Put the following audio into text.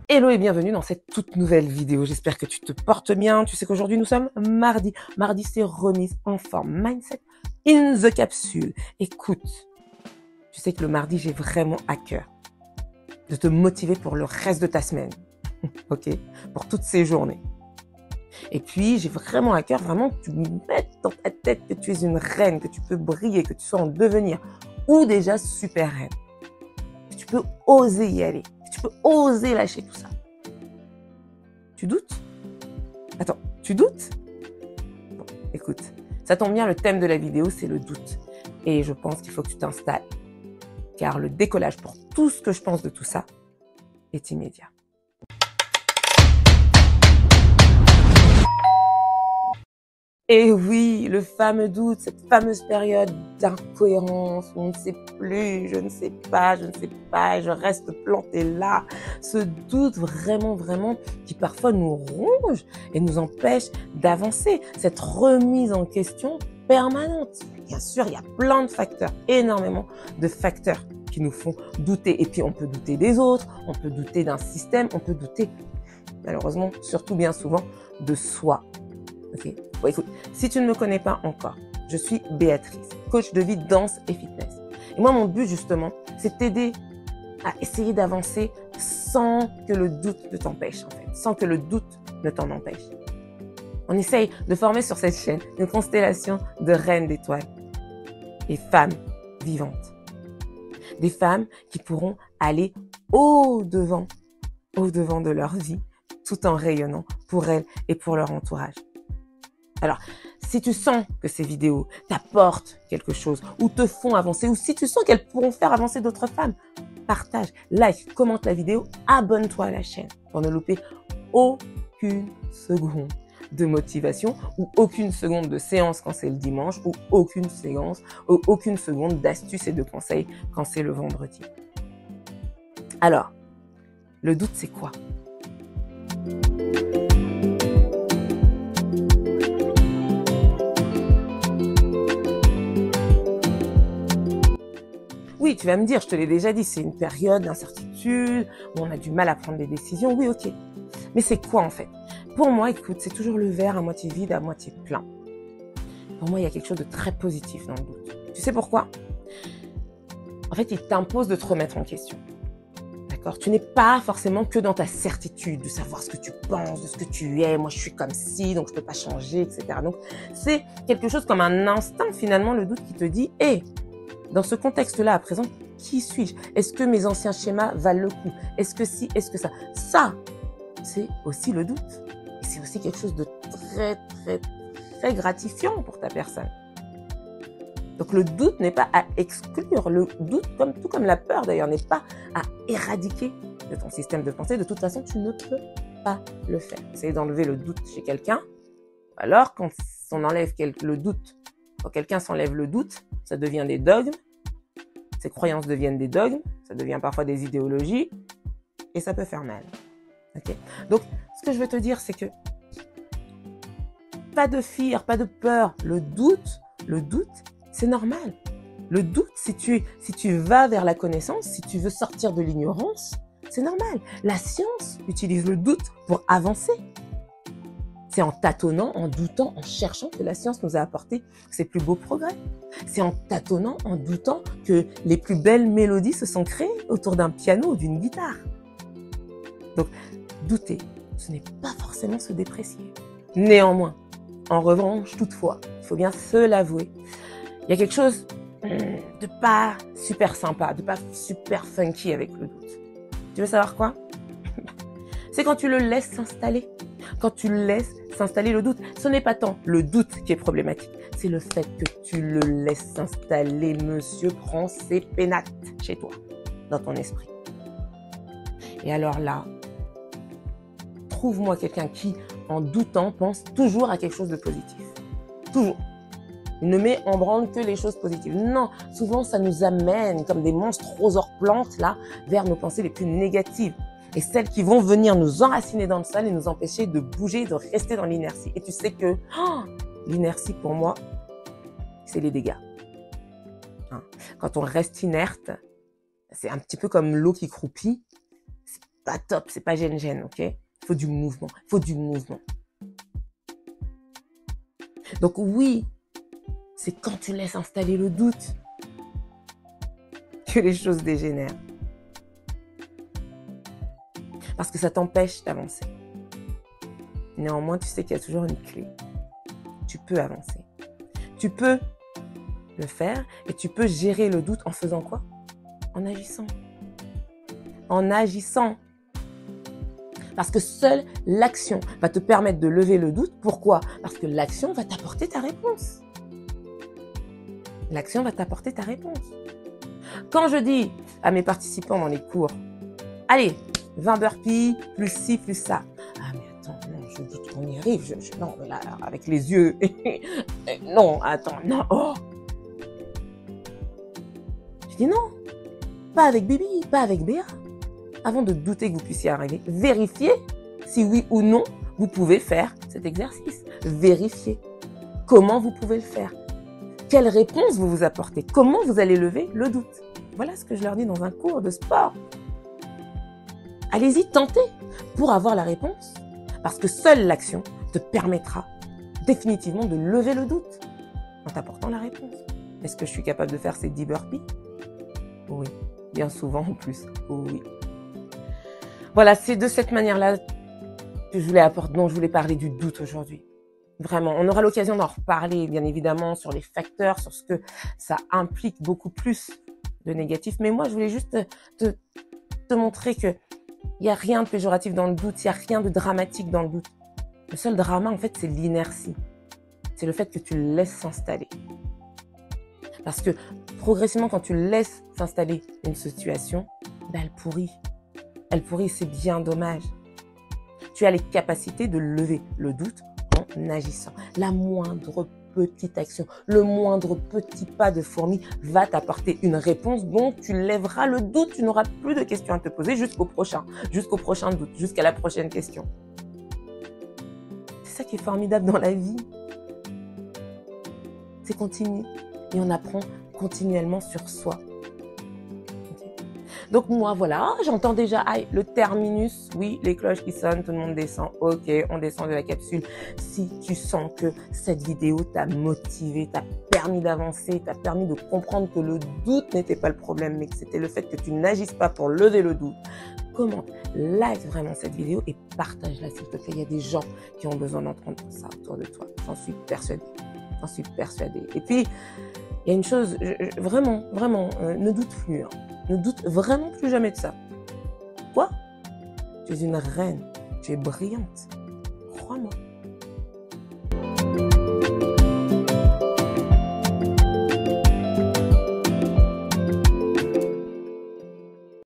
Hello et bienvenue dans cette toute nouvelle vidéo. J'espère que tu te portes bien. Tu sais qu'aujourd'hui nous sommes mardi. Mardi, c'est remise en forme. Mindset in the capsule. Écoute, tu sais que le mardi, j'ai vraiment à cœur de te motiver pour le reste de ta semaine. Ok? Pour toutes ces journées. Et puis, j'ai vraiment à cœur vraiment que tu mettes dans ta tête que tu es une reine, que tu peux briller, que tu sois en devenir ou déjà super reine. Que tu peux oser y aller. Tu peux oser lâcher tout ça. Tu doutes? Attends, tu doutes? Bon, écoute, ça tombe bien, le thème de la vidéo, c'est le doute. Et je pense qu'il faut que tu t'installes. Car le décollage pour tout ce que je pense de tout ça est immédiat. Et oui, le fameux doute, cette fameuse période d'incohérence où on ne sait plus, je ne sais pas, je reste planté là. Ce doute vraiment qui parfois nous ronge et nous empêche d'avancer. Cette remise en question permanente. Bien sûr, il y a plein de facteurs, énormément de facteurs qui nous font douter. Et puis on peut douter des autres, on peut douter d'un système, on peut douter, malheureusement, surtout bien souvent, de soi. Ok. Bon, écoute, si tu ne me connais pas encore, je suis Béatrice, coach de vie, danse et fitness. Et moi, mon but, justement, c'est de t'aider à essayer d'avancer sans que le doute ne t'empêche, en fait, sans que le doute ne t'en empêche. On essaye de former sur cette chaîne une constellation de reines d'étoiles et femmes vivantes. Des femmes qui pourront aller au-devant de leur vie, tout en rayonnant pour elles et pour leur entourage. Alors, si tu sens que ces vidéos t'apportent quelque chose ou te font avancer, ou si tu sens qu'elles pourront faire avancer d'autres femmes, partage, like, commente la vidéo, abonne-toi à la chaîne pour ne louper aucune seconde de motivation ou aucune seconde de séance quand c'est le dimanche ou aucune seconde d'astuces et de conseils quand c'est le vendredi. Alors, le doute, c'est quoi ? Oui, tu vas me dire, je te l'ai déjà dit, c'est une période d'incertitude, où on a du mal à prendre des décisions. Oui, ok. Mais c'est quoi en fait? Pour moi, écoute, c'est toujours le verre à moitié vide, à moitié plein. Pour moi, il y a quelque chose de très positif dans le doute. Tu sais pourquoi? En fait, il t'impose de te remettre en question. D'accord? Tu n'es pas forcément que dans ta certitude de savoir ce que tu penses, de ce que tu es. Moi, je suis comme ci, donc je peux pas changer, etc. Donc, c'est quelque chose comme un instinct, finalement, le doute qui te dit, hé, dans ce contexte-là, à présent, qui suis-je? Est-ce que mes anciens schémas valent le coup? Est-ce que si? Est-ce que ça? Ça, c'est aussi le doute. Et c'est aussi quelque chose de très gratifiant pour ta personne. Donc le doute n'est pas à exclure. Le doute, tout comme la peur d'ailleurs, n'est pas à éradiquer de ton système de pensée. De toute façon, tu ne peux pas le faire. Essayer d'enlever le doute chez quelqu'un. Alors, quand on enlève le doute, quand quelqu'un s'enlève le doute, ça devient des dogmes. Ces croyances deviennent des dogmes. Ça devient parfois des idéologies. Et ça peut faire mal. Okay. Donc, ce que je veux te dire, c'est que pas de fear, pas de peur. Le doute, c'est normal. Le doute, si tu vas vers la connaissance, si tu veux sortir de l'ignorance, c'est normal. La science utilise le doute pour avancer. C'est en tâtonnant, en doutant, en cherchant que la science nous a apporté ses plus beaux progrès. C'est en tâtonnant, en doutant que les plus belles mélodies se sont créées autour d'un piano ou d'une guitare. Donc, douter, ce n'est pas forcément se déprécier. Néanmoins, en revanche, toutefois, il faut bien se l'avouer, il y a quelque chose de pas super sympa, de pas super funky avec le doute. Tu veux savoir quoi? C'est quand tu le laisses s'installer. Quand tu laisses s'installer le doute. Ce n'est pas tant le doute qui est problématique, c'est le fait que tu le laisses s'installer. Monsieur prend ses pénates chez toi, dans ton esprit. Et alors là, trouve-moi quelqu'un qui, en doutant, pense toujours à quelque chose de positif. Toujours. Il ne met en branle que les choses positives. Non, souvent ça nous amène comme des monstruoses plantes là vers nos pensées les plus négatives. Et celles qui vont venir nous enraciner dans le sol et nous empêcher de bouger, de rester dans l'inertie. Et tu sais que l'inertie pour moi, c'est les dégâts. Quand on reste inerte, c'est un petit peu comme l'eau qui croupit. pas top, c'est pas gêne, ok? Il faut du mouvement, il faut du mouvement. Donc oui, c'est quand tu laisses installer le doute que les choses dégénèrent. Parce que ça t'empêche d'avancer. Néanmoins, tu sais qu'il y a toujours une clé. Tu peux avancer. Tu peux le faire et tu peux gérer le doute en faisant quoi? En agissant. En agissant. Parce que seule l'action va te permettre de lever le doute. Pourquoi? Parce que l'action va t'apporter ta réponse. L'action va t'apporter ta réponse. Quand je dis à mes participants dans les cours, allez, 20 burpees, plus ci, plus ça. Ah mais attends, non, je doute qu'on y arrive. Non, là, avec les yeux. Non, attends, non. Oh. Je dis non, pas avec Bibi, pas avec Béa. Avant de douter que vous puissiez arriver, vérifiez si oui ou non vous pouvez faire cet exercice. Vérifiez comment vous pouvez le faire. Quelle réponse vous vous apportez? Comment vous allez lever le doute? Voilà ce que je leur dis dans un cours de sport. Allez-y, tentez pour avoir la réponse. Parce que seule l'action te permettra définitivement de lever le doute en t'apportant la réponse. Est-ce que je suis capable de faire ces 10 burpees? Oui, bien souvent en plus. Oui. Voilà, c'est de cette manière-là que dont je voulais parler du doute aujourd'hui. Vraiment, on aura l'occasion d'en reparler, bien évidemment, sur les facteurs, sur ce que ça implique beaucoup plus de négatif. Mais moi, je voulais juste te montrer que il n'y a rien de péjoratif dans le doute, il n'y a rien de dramatique dans le doute. Le seul drama, en fait, c'est l'inertie. C'est le fait que tu le laisses s'installer. Parce que progressivement, quand tu laisses s'installer une situation, ben, elle pourrit. Elle pourrit, c'est bien dommage. Tu as les capacités de lever le doute en agissant. La moindre petite action, le moindre petit pas de fourmi va t'apporter une réponse dont tu lèveras le doute. Tu n'auras plus de questions à te poser jusqu'au prochain doute, jusqu'à la prochaine question. C'est ça qui est formidable dans la vie. C'est continu et on apprend continuellement sur soi. Donc moi, voilà, j'entends déjà le terminus, oui, les cloches qui sonnent, tout le monde descend, ok, on descend de la capsule. Si tu sens que cette vidéo t'a motivé, t'a permis d'avancer, t'a permis de comprendre que le doute n'était pas le problème, mais que c'était le fait que tu n'agisses pas pour lever le doute, commente, like vraiment cette vidéo et partage-la s'il te plaît. Il y a des gens qui ont besoin d'entendre ça autour de toi, j'en suis persuadée, j'en suis persuadée. Et puis, il y a une chose, vraiment, ne doute plus, hein. Ne doute vraiment plus jamais de ça. Quoi? Tu es une reine. Tu es brillante. Crois-moi.